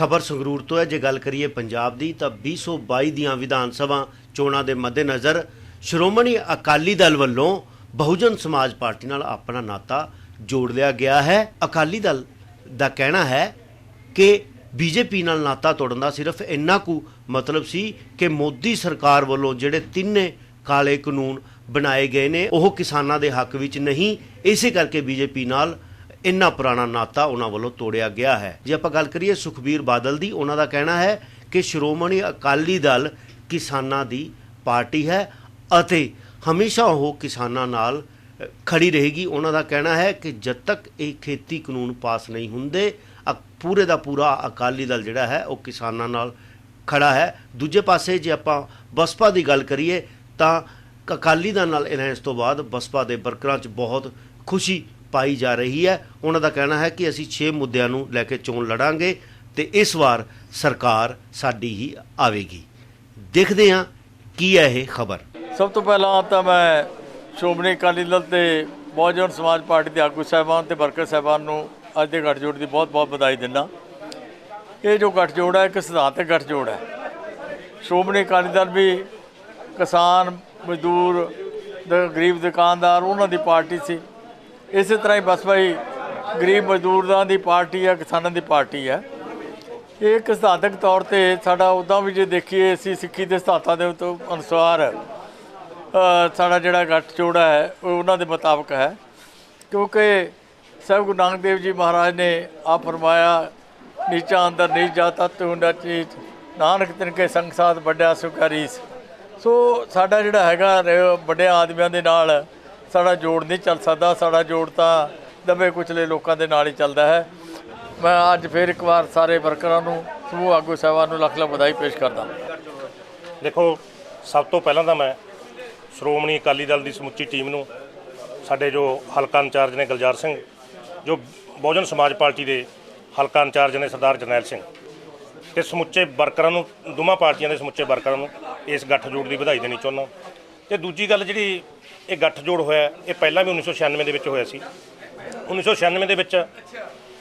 खबर संगरूर तो है। जे गल करिए पंजाब दी तां 2022 ਦੀਆਂ विधान सभा चोणां दे मद्देनज़र श्रोमणी अकाली दल ਵੱਲੋਂ बहुजन समाज पार्टी नाल अपना नाता जोड़ लिया गया है। अकाली दल दा कहना है कि बीजेपी नाल नाता तोड़न दा सिर्फ इन्ना कु मतलब सी कि मोदी सरकार ਵੱਲੋਂ ਜਿਹੜੇ ਤਿੰਨੇ काले कानून बनाए गए ने ਉਹ किसानां दे हक विच नहीं, इसे करके बीजेपी नाल इन्ना पुराना नाता उन्होंने वालों तोड़िया गया है। जे आप गल करिए सुखबीर बादल दी, उन्हों का कहना है कि श्रोमणी अकाली दल किसानां दी पार्टी है अते हमेशा वो किसानां नाल खड़ी रहेगी। उन्हों का कहना है कि जब तक ये खेती कानून पास नहीं होंदे पूरे का पूरा अकाली दल जिहड़ा है वो किसानां नाल खड़ा है। दूजे पासे जे आप बसपा की गल करिए तो अकाली दल नाल अलायंस तो बाद बसपा के वर्करां च बहुत खुशी पाई जा रही है। उन्हों का कहना है कि असी 6 मुद्दों नूं लैके चोण लड़ांगे तो इस बार सरकार साडी ही आवेगी। देखते हैं की है ये खबर। सब तो पहला तो मैं श्रोमणी अकाली दल ते बहुजन समाज पार्टी के आगू साहबान ते वर्कर साहबान नूं अज दे गठजोड़ की बहुत बहुत बधाई दिंदा। ये जो गठजोड़ है एक सिद्धांतक गठजोड़ है। श्रोमणी अकाली दल भी किसान मजदूर गरीब दुकानदार उन्होंने पार्टी सी, इस तरह ही बसपा ही गरीब मजदूरों की पार्टी है, किसानों की पार्टी है। एक सिद्धांतक तौर पर साडा उदा भी जो देखिए असी सिक्खी के सिद्धांतों के तो अनुसार साडा जिहड़ा गठजोड़ है वो उन्होंने मुताबिक है, क्योंकि साहब गुरु नानक देव जी महाराज ने आप फरमाया नीचा अंदर नीच जाता तुंडा चीज नानक तिनके संग साथ बढ़िया सुखारीस। सो साडा जिहड़ा हैगा बड़े आदमियों के नाल साडा जोड़ नहीं चल सकता, साडा जोड़ तो दबे कुचले लोगों के नाल ही चलता है। मैं अज फिर एक बार सारे वर्करां नूं समूह आगू साहबान नूं लख लख बधाई पेश करदा। देखो सब तो पहलां तो मैं श्रोमणी अकाली दल की समुची टीम नूं साडे जो हलका इंचार्ज ने गुलजार सिंह, जो बहुजन समाज पार्टी के हलका इंचार्ज ने सरदार जरनैल सिंह ते समुचे वर्करां नूं दोवां पार्टियां के समुचे वर्करां नूं इस गठजोड़ की बधाई देनी चाहुंदा। ते दूजी गल जिहड़ी ये गठजोड़ होया ये पहलां भी 1996 ਦੇ ਵਿੱਚ ਹੋਇਆ ਸੀ। 1996 ਦੇ ਵਿੱਚ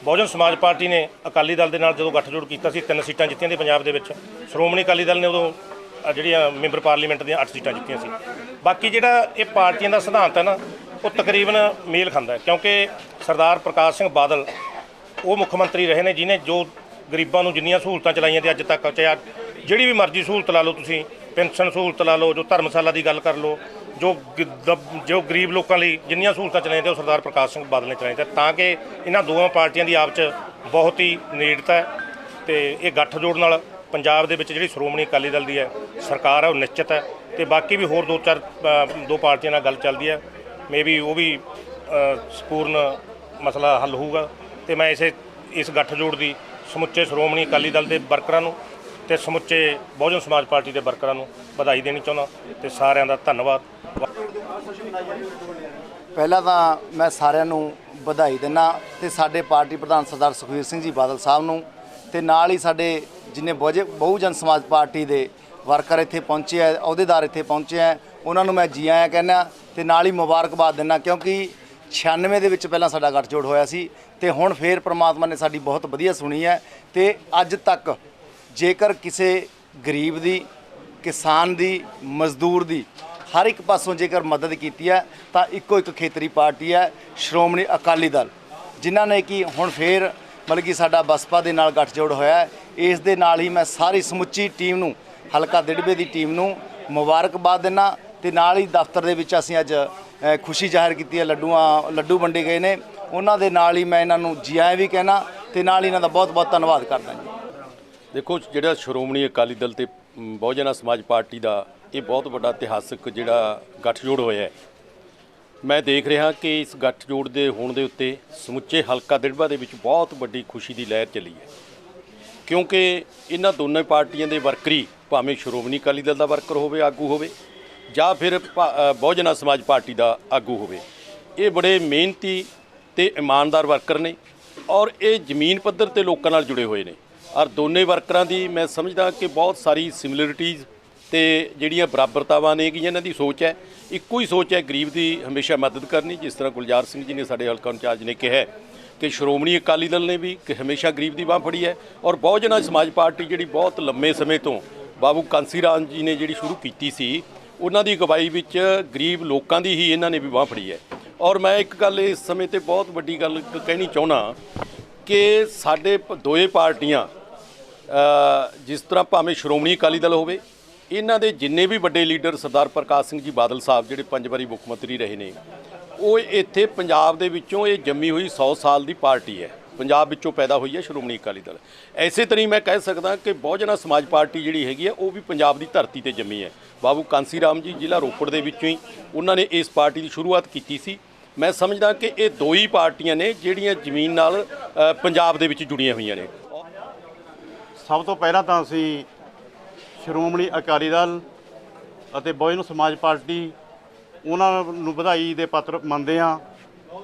बहुजन समाज पार्टी ने अकाली दल के नाल जो गठजोड़ किया 3 सीटां जित्तियां दी पंजाब दे विच। श्रोमणी अकाली दल ने उदों जिहड़ियां मैंबर पार्लीमेंट दी 8 सीटां जित्तियां सी। बाकी जिहड़ा ये पार्टियां दा सिद्धांत है ना वो तकरीबन मेल खांदा है, क्योंकि सरदार प्रकाश सिंह बादल वो मुख मंत्री रहे ने जिन्हें जो गरीबां नूं जिन्नियां सहूलतां चलाईयां ते अज तक चाहे जिहड़ी भी मर्जी सहूलत ला लो, तुसीं पेंशन सहूलत ला लो, जो धर्मशाला की गल कर लो, जो गरीब लोगों लिए जिन्नियां सहूलतां चलाईयां वो सरदार प्रकाश सिंह बादल ने चलाईयां तां कि इन्हां दोवां पार्टियां की आप च बहुत ही नेड़ता है। तो ये गठजोड़ नाल पंजाब दे विच जिहड़ी श्रोमणी अकाली दल की है सरकार है वो निश्चित है। तो बाकी भी होर दो पार्टियां नाल गल चलदी है, मे बी वो भी संपूर्ण मसला हल होऊगा। तो मैं इस गठजोड़ की समुचे श्रोमणी अकाली दल के वर्करां नूं ते समुचे बहुजन समाज पार्टी के वर्करां नूं बधाई देनी चाहुंदा ते सारिआं दा धन्नवाद। पहला तो मैं सारिਆਂ ਨੂੰ ਵਧਾਈ ਦਿੰਦਾ ਤੇ ਸਾਡੇ ਪਾਰਟੀ ਪ੍ਰਧਾਨ ਸਰਦਾਰ ਸੁਖਬੀਰ ਸਿੰਘ ਜੀ ਬਾਦਲ ਸਾਹਿਬ ਨੂੰ ਤੇ ਨਾਲ ਹੀ ਸਾਡੇ ਜਿੰਨੇ ਬਹੁਜਨ ਸਮਾਜ ਪਾਰਟੀ ਦੇ ਵਰਕਰ ਇੱਥੇ ਪਹੁੰਚੇ ਆ, ਅਹੁਦੇਦਾਰ ਇੱਥੇ ਪਹੁੰਚੇ ਆ, ਉਹਨਾਂ ਨੂੰ ਮੈਂ ਜੀ ਆਇਆਂ ਕਹਿੰਦਾ ਤੇ ਨਾਲ ਹੀ ਮੁਬਾਰਕਬਾਦ ਦਿੰਦਾ, ਕਿਉਂਕਿ 96 ਦੇ ਵਿੱਚ ਪਹਿਲਾਂ ਸਾਡਾ ਗੱਠਜੋੜ ਹੋਇਆ ਸੀ ਤੇ ਹੁਣ ਫੇਰ ਪ੍ਰਮਾਤਮਾ ਨੇ ਸਾਡੀ ਬਹੁਤ ਵਧੀਆ ਸੁਣੀ ਹੈ। ਤੇ ਅੱਜ ਤੱਕ ਜੇਕਰ ਕਿਸੇ ਗਰੀਬ ਦੀ, किसान की, मजदूर की हर एक पासों जेकर मदद की है तो इको एक खेतरी पार्टी है श्रोमणी अकाली दल, जिन्हों ने कि हुण फिर मतलब कि साडा बसपा के नाल गठजोड़ होया है। इस दे नाल ही मैं सारी समुची टीम नूं, हलका दिड़बे की टीम नूं मुबारकबाद देना ते नाल ही दफ्तर दे विच असीं अज खुशी जाहिर की है। लड्डू वंडे गए ने, उन्हां दे नाल ही मैं इन्हां नूं जी आए भी कहना ते नाल ही इन्हां दा बहुत बहुत धन्नवाद करदा जी। देखो जिहड़ा श्रोमणी अकाली दल ते बहुजन समाज पार्टी का ये बहुत बड़ा इतिहासक जिहड़ा गठजोड़ होया है। मैं देख रहा कि इस गठजोड़ के होने के उत्ते समुचे हलका दिड़बा दे विच बहुत बड़ी खुशी की लहर चली है, क्योंकि इन्हां दोनों पार्टियां दे वर्करी भावें श्रोमणी अकाली दल का वर्कर होवे, आगू होवे, जां फिर बहुजन समाज पार्टी का आगू होवे, ये बड़े मेहनती ते ईमानदार वर्कर ने और ये जमीन पद्धर ते लोकां नाल जुड़े हुए ने। और दोनों वर्करां दी मैं समझदा कि बहुत सारी सिमिलरिटीज़ ते जिहड़ियां बराबरतावां ने कि इन्हां दी सोच है, इक्को ही सोच है गरीब की हमेशा मदद करनी। जिस तरह गुलजार सिंह जी ने साडे हलका इंचार्ज ने कहा ਕਿ ਸ਼੍ਰੋਮਣੀ ਅਕਾਲੀ ਦਲ ਨੇ ਵੀ ਕਿ ਹਮੇਸ਼ਾ ਗਰੀਬ ਦੀ ਬਾਂਹ ਫੜੀ ਹੈ ਔਰ ਬਹੁਜਨ ਸਮਾਜ ਪਾਰਟੀ ਜਿਹੜੀ ਬਹੁਤ ਲੰਮੇ ਸਮੇਂ ਤੋਂ ਬਾਬੂ ਕਾਂਸੀ ਰਾਮ ਜੀ ਨੇ ਜਿਹੜੀ ਸ਼ੁਰੂ ਕੀਤੀ ਸੀ, ਉਹਨਾਂ ਦੀ ਅਗਵਾਈ ਵਿੱਚ ਗਰੀਬ ਲੋਕਾਂ ਦੀ ਹੀ ਇਹਨਾਂ ਨੇ ਵੀ ਬਾਂਹ ਫੜੀ ਹੈ। ਔਰ ਮੈਂ ਇੱਕ ਗੱਲ ਇਸ ਸਮੇਂ ਤੇ ਬਹੁਤ ਵੱਡੀ ਗੱਲ ਕਹਿਣੀ ਚਾਹੁੰਦਾ ਕਿ ਸਾਡੇ ਦੋਏ ਪਾਰਟੀਆਂ ਜਿਸ ਤਰ੍ਹਾਂ ਭਾਵੇਂ ਸ਼੍ਰੋਮਣੀ ਅਕਾਲੀ ਦਲ ਹੋਵੇ, ਇਹਨਾਂ ਦੇ ਜਿੰਨੇ ਵੀ ਵੱਡੇ ਲੀਡਰ ਸਰਦਾਰ ਪ੍ਰਕਾਸ਼ ਸਿੰਘ ਜੀ ਬਾਦਲ ਸਾਹਿਬ ਜਿਹੜੇ 5 ਵਾਰੀ ਮੁੱਖ ਮੰਤਰੀ ਰਹੇ ਨੇ, ਉਹ ਇੱਥੇ ਪੰਜਾਬ ਦੇ ਵਿੱਚੋਂ ਇਹ ਜੰਮੀ ਹੋਈ 100 ਸਾਲ ਦੀ ਪਾਰਟੀ ਹੈ, ਪੰਜਾਬ ਵਿੱਚੋਂ ਪੈਦਾ ਹੋਈ ਹੈ ਸ਼੍ਰੋਮਣੀ ਅਕਾਲੀ ਦਲ। ਐਸੇ ਤਰ੍ਹਾਂ ਮੈਂ ਕਹਿ ਸਕਦਾ ਕਿ ਬਹੁਜਨ ਸਮਾਜ ਪਾਰਟੀ ਜਿਹੜੀ ਹੈਗੀ ਹੈ ਉਹ ਵੀ ਪੰਜਾਬ ਦੀ ਧਰਤੀ ਤੇ ਜੰਮੀ ਹੈ। ਬਾਬੂ ਕਾਂਸੀ ਰਾਮ ਜੀ ਜ਼ਿਲ੍ਹਾ ਰੋਪੜ ਦੇ ਵਿੱਚੋਂ ਹੀ ਉਹਨਾਂ ਨੇ ਇਸ ਪਾਰਟੀ ਦੀ ਸ਼ੁਰੂਆਤ ਕੀਤੀ ਸੀ। ਮੈਂ ਸਮਝਦਾ ਕਿ ਇਹ ਦੋ ਹੀ ਪਾਰਟੀਆਂ ਨੇ ਜਿਹੜੀਆਂ ਜ਼ਮੀਨ ਨਾਲ ਪੰਜਾਬ ਦੇ ਵਿੱਚ ਜੁੜੀਆਂ ਹੋਈਆਂ ਨੇ। ਸਭ ਤੋਂ ਪਹਿਲਾਂ ਤਾਂ ਅਸੀਂ ਸ਼੍ਰੋਮਣੀ ਅਕਾਲੀ ਦਲ ਅਤੇ ਬਹੁਜਨ ਸਮਾਜ ਪਾਰਟੀ ਉਹਨਾਂ ਨੂੰ ਵਧਾਈ ਦੇ ਪਾਤਰ ਮੰਨਦੇ ਹਾਂ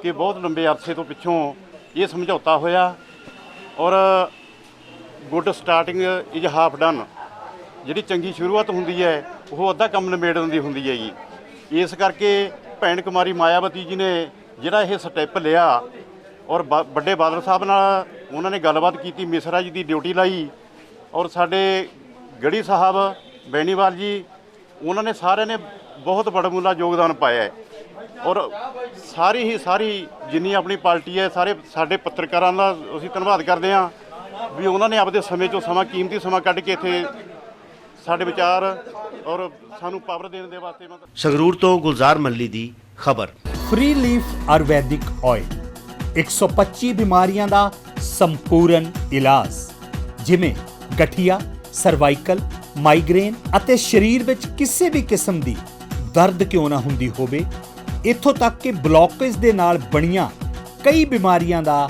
ਕਿ ਬਹੁਤ ਲੰਬੇ ਅਰਸੇ ਤੋਂ ਪਿੱਛੋਂ ਇਹ ਸਮਝੌਤਾ ਹੋਇਆ ਔਰ good starting is half done. ਜਿਹੜੀ ਚੰਗੀ ਸ਼ੁਰੂਆਤ ਹੁੰਦੀ ਹੈ ਉਹ ਅੱਧਾ ਕੰਮ ਨਿਬੇੜਨ ਦੀ ਹੁੰਦੀ ਹੈ ਜੀ। ਇਸ ਕਰਕੇ ਭੈਣ ਕੁਮਾਰੀ ਮਾਇਆਵਤੀ ਜੀ ਨੇ ਜਿਹੜਾ ਇਹ ਸਟੈਪ ਲਿਆ ਔਰ ਵੱਡੇ ਬਾਦਲ ਸਾਹਿਬ ਨਾਲ ਉਹਨਾਂ ਨੇ ਗੱਲਬਾਤ ਕੀਤੀ, ਮਿਸਰਾ ਜੀ ਦੀ ਡਿਊਟੀ ਲਾਈ ਔਰ ਸਾਡੇ ਗੜੀ ਸਾਹਿਬ ਬੈਣੀਵਾਲ ਜੀ ਉਹਨਾਂ ਨੇ ਸਾਰਿਆਂ ਨੇ ਬਹੁਤ ਬੜਮੁੱਲਾ ਯੋਗਦਾਨ ਪਾਇਆ ਹੈ। ਔਰ ਸਾਰੀ ਜਿੰਨੀ ਆਪਣੀ ਪਾਰਟੀ ਹੈ, ਸਾਰੇ ਸਾਡੇ ਪੱਤਰਕਾਰਾਂ ਦਾ ਅਸੀਂ ਧੰਨਵਾਦ ਕਰਦੇ ਹਾਂ ਵੀ ਉਹਨਾਂ ਨੇ ਆਪਦੇ ਸਮੇਂ 'ਚੋਂ ਕੀਮਤੀ ਸਮਾਂ ਕੱਢ ਕੇ ਇੱਥੇ ਸਾਡੇ ਵਿਚਾਰ ਔਰ ਸਾਨੂੰ ਪਾਵਰ ਦੇਣ ਦੇ ਵਾਸਤੇ। ਸੰਗਰੂਰ ਤੋਂ ਗੁਲਜ਼ਾਰ ਮੱਲੀ ਦੀ ਖਬਰ। ਫ੍ਰੀ ਲੀਫ ਆਯੁਰਵੈਦਿਕ ਆਇਲ 125 ਬਿਮਾਰੀਆਂ ਦਾ ਸੰਪੂਰਨ ਇਲਾਜ, ਜਿਵੇਂ ਗਠੀਆ, ਸਰਵਾਈਕਲ, ਮਾਈਗ੍ਰੇਨ ਅਤੇ ਸਰੀਰ ਵਿੱਚ ਕਿਸੇ ਵੀ ਕਿਸਮ ਦੀ ਦਰਦ ਕਿਉਂ ਨਾ ਹੁੰਦੀ ਹੋਵੇ, ਇੱਥੋਂ ਤੱਕ ਕਿ ਬਲੌਕੇਜ ਦੇ ਨਾਲ ਬਣੀਆਂ ਕਈ ਬਿਮਾਰੀਆਂ ਦਾ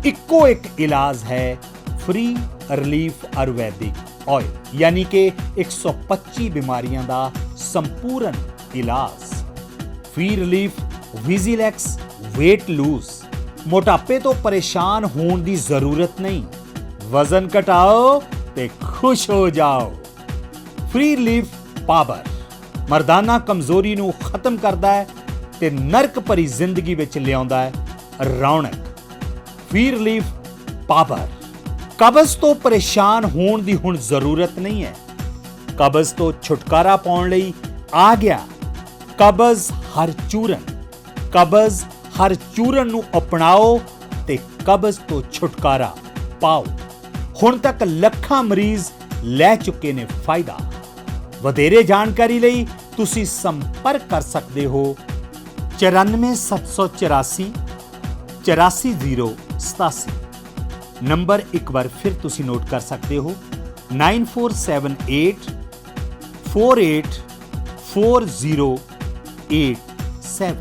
ਇੱਕੋ ਇੱਕ ਇਲਾਜ ਹੈ ਫ੍ਰੀ ਰਿਲੀਫ ਆਯੁਰਵੈਦਿਕ ਆਇਲ, ਯਾਨੀ ਕਿ 125 ਬਿਮਾਰੀਆਂ ਦਾ ਸੰਪੂਰਨ ਇਲਾਜ। ਫ੍ਰੀ ਰਿਲੀਫ ਵਿਜ਼ੀਲੈਕਸ weight lose, ਮੋਟਾਪੇ ਤੋਂ ਪਰੇਸ਼ਾਨ ਹੋਣ ਦੀ ਜ਼ਰੂਰਤ ਨਹੀਂ, ਵਜ਼ਨ ਘਟਾਓ ਤੇ ਖੁਸ਼ ਹੋ ਜਾਓ। ਫ੍ਰੀ ਰਿਲੀਫ ਪਾਵਰ ਮਰਦਾਨਾ ਕਮਜ਼ੋਰੀ ਨੂੰ ਖਤਮ ਕਰਦਾ ਹੈ ਤੇ ਨਰਕ ਭਰੀ ਜ਼ਿੰਦਗੀ ਵਿੱਚ ਲਿਆਉਂਦਾ ਹੈ ਰੌਣਕ। ਫ੍ਰੀ ਰਿਲੀਫ ਪਾਵਰ ਕਬਜ਼ ਤੋਂ ਪਰੇਸ਼ਾਨ ਹੋਣ ਦੀ ਹੁਣ ਜ਼ਰੂਰਤ ਨਹੀਂ ਹੈ। ਕਬਜ਼ ਤੋਂ ਛੁਟਕਾਰਾ ਪਾਉਣ ਲਈ ਆ ਗਿਆ ਕਬਜ਼ ਹਰ ਚੂਰਨ। ਕਬਜ਼ ਹਰ ਚੂਰਨ ਨੂੰ ਅਪਣਾਓ ਤੇ ਕਬਜ਼ ਤੋਂ ਛੁਟਕਾਰਾ ਪਾਓ। ਹੁਣ ਤੱਕ ਲੱਖਾਂ ਮਰੀਜ਼ ਲੈ ਚੁੱਕੇ ਨੇ ਫਾਇਦਾ। ਵਧੇਰੇ ਜਾਣਕਾਰੀ ਲਈ ਤੁਸੀਂ ਸੰਪਰਕ ਕਰ ਸਕਦੇ ਹੋ 94784 84087। ਨੰਬਰ ਇੱਕ ਵਾਰ ਫਿਰ ਤੁਸੀਂ ਨੋਟ ਕਰ ਸਕਦੇ ਹੋ 9478 484087।